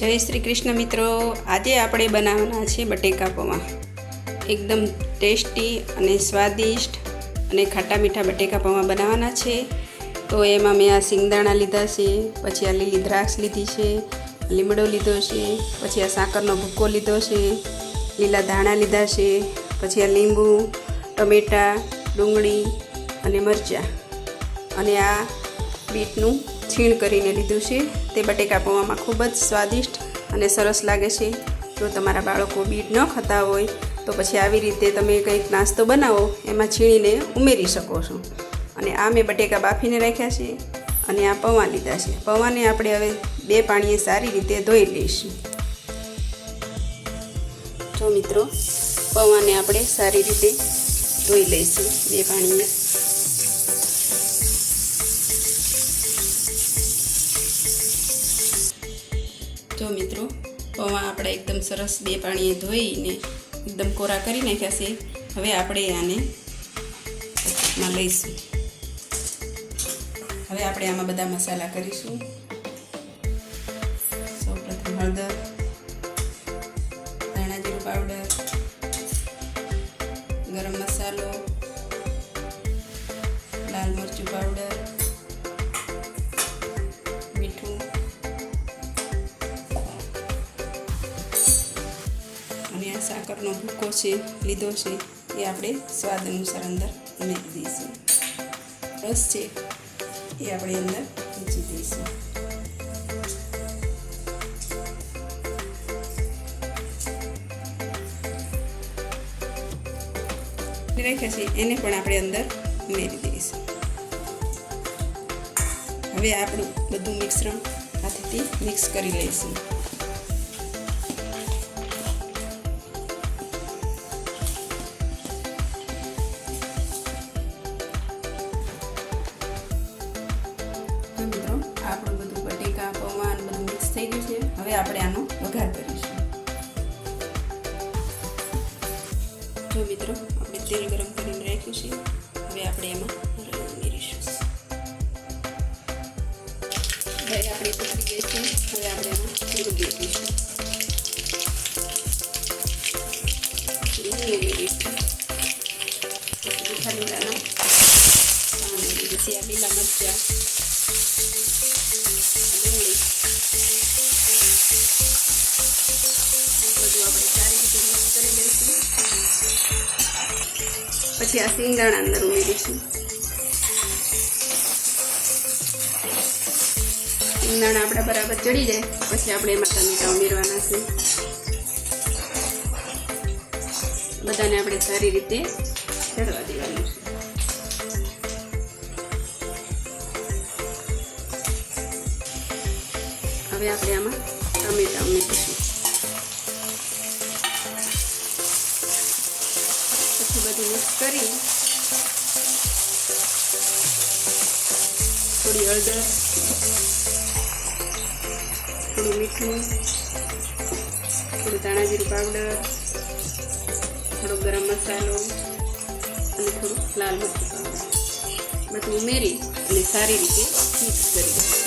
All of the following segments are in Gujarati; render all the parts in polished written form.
जय श्री कृष्ण मित्रों। आज આપણે બનાવવાના છે બટેકા પૌવા। एकदम टेस्टी અને સ્વાદિષ્ટ અને ખાટા મીઠા બટેકા પૌવા બનાવવાના છે। તો એમાં મેં આ સિંગદાણા લીધા છે, પછી આ લીલી દ્રાક્ષ લીધી છે, લીમડો લીધો છે, પછી આ સાકરનો ભૂકો લીધો છે, લીલા ધાણા લીધા છે, પછી આ લીંબુ, ટમેટા, ડુંગળી અને મરચાં અને આ બીટનું છીણ કરીને લીધું છે। તે બટેકા પૌવામાં ખૂબ જ સ્વાદિષ્ટ અને સરસ લાગે છે। જો તમારા બાળકો બીટ ન ખાતા હોય તો પછી આવી રીતે તમે કંઈક નાસ્તો બનાવો એમાં છીણીને ઉમેરી શકો છો। અને આ મેં બટેકા બાફીને રાખ્યા છે અને આ પૌવા લીધા છે। પૌવાને આપણે હવે 2 પાણીએ સારી રીતે ધોઈ લઈશું। જો મિત્રો, પૌવાને આપણે સારી રીતે ધોઈ લઈશું 2 પાણીએ। जो मित्रों, पौवा आपणे एकदम सरस 2 पाणीए धोईने एकदम कोरा करी नाख्या छे। हवे आपणे आने में लईशुं। हवे आपणे आमां बधा मसाला करीशुं। सौप्रथम हळदर, धाणा जीरुं पाउडर, गरम मसालो, लाल मरचुं पाउडर, मीठुं અને આ સાકરનો ભૂકો છે લીધો છે એ આપણે સ્વાદ અનુસાર અંદર ઉમેરી દઈશું। રસ છે એ આપણે અંદર મૂકી દઈશું। રાખ્યા છે એને પણ આપણે અંદર ઉમેરી દઈશું। હવે આપણું બધું મિશ્રણ હાથેથી મિક્સ કરી લઈશું। આપણું બધું બટેકા પૌવા બધું મિક્સ થઈ ગયું છે। હવે આપણે આનો વઘાર કરીશું। જો મિત્રો, આપણે તેલ ગરમ કરીને રાખ્યું છે। હવે આપણે એમાં ઉમેરીશું। હવે આપણે તળી ગઈ છે। હવે આપણે એમાં જીરું ઉમેરીશું। મીઠા લીલાના પછી આ લીલા મરચાં, પછી આ સિંગદાણા અંદર ઉમેરીશું। સિંગદાણા આપણા બરાબર ચડી જાય પછી આપણે એમાં ટમેટા ઉમેરવાના છે। બધાને આપણે સારી રીતે ચડવા દેવાનું છે। હવે આપણે આમાં ટમેટા ઉમેરીશું। બધું મિક્સ કરી થોડી હળદર, થોડું મીઠું, થોડું ધાણા જીરું પાવડર, થોડો ગરમ મસાલો અને થોડું લાલ મરચું પાવડર બધું ઉમેરી અને સારી રીતે મિક્સ કરી દઈશું।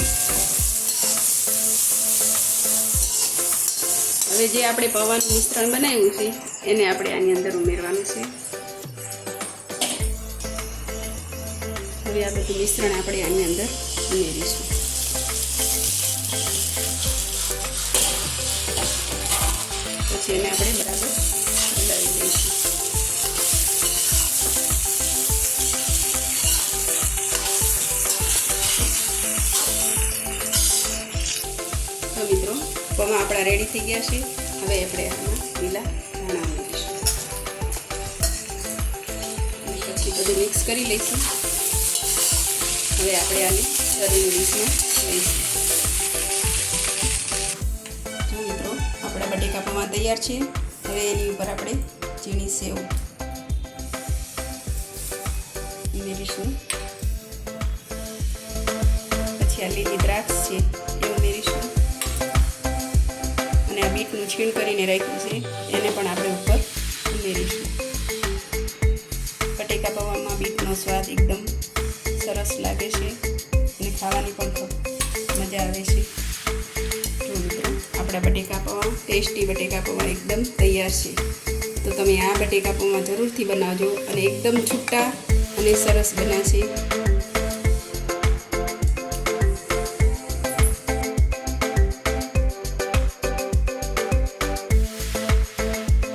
હવે જે આપણે પૌવાનું મિશ્રણ બનાવ્યું છે એને આપણે આની અંદર ઉમેરવાનું છે। હવે આ બધું મિશ્રણ આપણે આની અંદર ઉમેરીશું। પછી એને આપણે બરાબર હલાવી લઈશું। તો મિત્રો, પૌવા આપણા રેડી થઈ ગયા છે। હવે આપણે આમાં લીલા ધાણા ઉમેરીશું। પછી બધું મિક્સ કરી લઈશું। હવે આપણે આને સર્વિંગ ડીશમાં લઈશું। જો મિત્રો, આપણા બટેકા પૌવા તૈયાર છે। હવે એની ઉપર આપણે ઝીણી સેવ ઉમેરીશું। પછી આ લીલી દ્રાક્ષ છે એ ઉમેરીશું અને આ બીટનું છીણ કરીને રાખ્યું છે એને પણ આપણે ઉપર ઉમેરીશું। બટેકા પૌવામાં બીટનો સ્વાદ એકદમ સરસ લાગે છે અને ખાવાની પણ ખૂબ મજા આવે છે। જો મિત્રો, આપણે આપણા બટેકા પૌવા ટેસ્ટી બટેકા પૌવા એકદમ તૈયાર છે. તો તમે આ બટેકા પૌવા જરૂરથી બનાવજો અને એકદમ છૂટા અને સરસ બન્યા છે.